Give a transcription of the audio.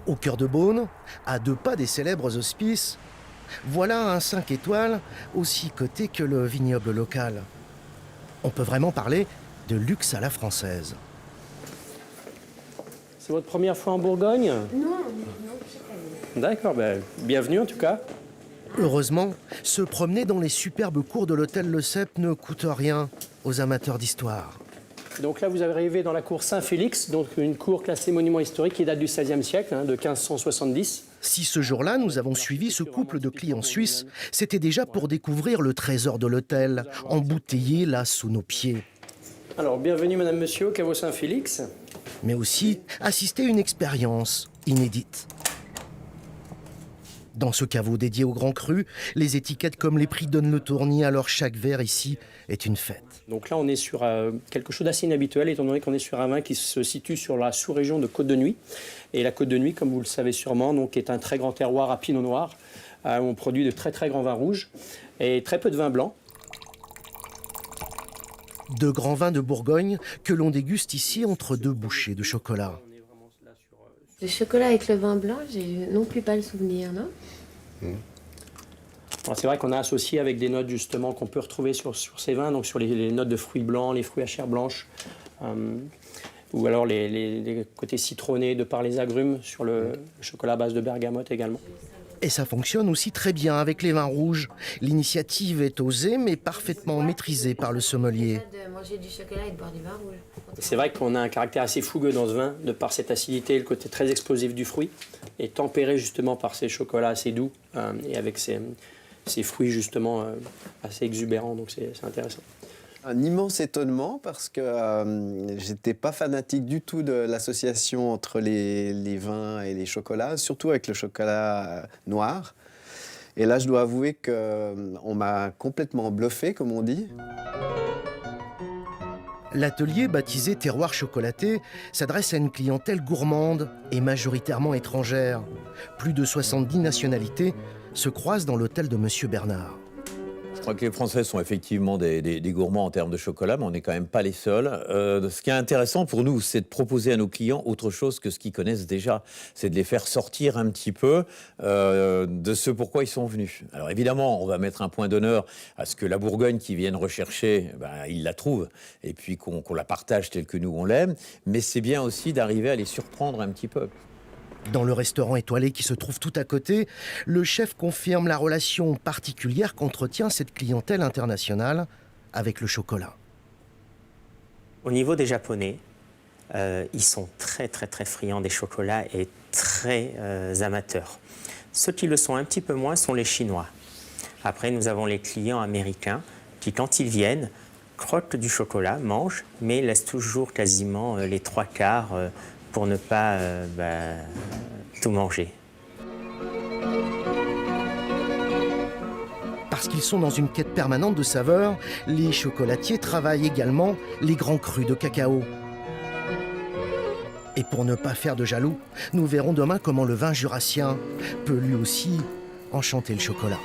Au cœur de Beaune, à 2 pas des célèbres hospices, voilà un 5 étoiles aussi coté que le vignoble local. On peut vraiment parler de luxe à la française. C'est votre première fois en Bourgogne? Non. D'accord, bienvenue en tout cas. Heureusement, se promener dans les superbes cours de l'hôtel Le Cep ne coûte rien aux amateurs d'histoire. Donc là, vous arrivez dans la cour Saint-Félix, donc une cour classée monument historique qui date du XVIe siècle, de 1570. Si ce jour-là, nous avons suivi ce couple de clients suisses, c'était déjà pour découvrir le trésor de l'hôtel, embouteillé là sous nos pieds. Alors, bienvenue Madame, Monsieur au caveau Saint-Félix. Mais aussi assister à une expérience inédite. Dans ce caveau dédié aux grands crus, les étiquettes comme les prix donnent le tournis, alors chaque verre ici est une fête. Donc là, on est sur quelque chose d'assez inhabituel, étant donné qu'on est sur un vin qui se situe sur la sous-région de Côte-de-Nuit. Et la Côte-de-Nuit, comme vous le savez sûrement, donc, est un très grand terroir à pinot noir, où on produit de très très grands vins rouges et très peu de vins blancs. De grands vins de Bourgogne que l'on déguste ici entre 2 bouchées de chocolat. Le chocolat avec le vin blanc, j'ai non plus pas le souvenir, non? C'est vrai qu'on a associé avec des notes justement qu'on peut retrouver sur ces vins, donc sur les notes de fruits blancs, les fruits à chair blanche, ou alors les côtés citronnés de par les agrumes sur le chocolat à base de bergamote également. Et ça fonctionne aussi très bien avec les vins rouges. L'initiative est osée mais parfaitement maîtrisée par le sommelier. De manger du chocolat et de boire du vin rouge. C'est vrai qu'on a un caractère assez fougueux dans ce vin, de par cette acidité et le côté très explosif du fruit, et tempéré justement par ces chocolats assez doux, et avec ces fruits justement assez exubérants, donc c'est intéressant. Un immense étonnement parce que j'étais pas fanatique du tout de l'association entre les vins et les chocolats, surtout avec le chocolat noir. Et là, je dois avouer qu'on m'a complètement bluffé, comme on dit. L'atelier baptisé Terroir chocolaté s'adresse à une clientèle gourmande et majoritairement étrangère. Plus de 70 nationalités se croisent dans l'hôtel de Monsieur Bernard. Je crois que les Français sont effectivement des gourmands en termes de chocolat, mais on n'est quand même pas les seuls. Ce qui est intéressant pour nous, c'est de proposer à nos clients autre chose que ce qu'ils connaissent déjà. C'est de les faire sortir un petit peu de ce pourquoi ils sont venus. Alors évidemment, on va mettre un point d'honneur à ce que la Bourgogne qu'ils viennent rechercher, ils la trouvent, et puis qu'on la partage telle que nous on l'aime. Mais c'est bien aussi d'arriver à les surprendre un petit peu. Dans le restaurant étoilé qui se trouve tout à côté, le chef confirme la relation particulière qu'entretient cette clientèle internationale avec le chocolat. Au niveau des Japonais, ils sont très très très friands des chocolats et très amateurs. Ceux qui le sont un petit peu moins sont les Chinois. Après, nous avons les clients américains qui, quand ils viennent, croquent du chocolat, mangent, mais laissent toujours quasiment les 3/4 pour ne pas tout manger. Parce qu'ils sont dans une quête permanente de saveurs, les chocolatiers travaillent également les grands crus de cacao. Et pour ne pas faire de jaloux, nous verrons demain comment le vin jurassien peut lui aussi enchanter le chocolat.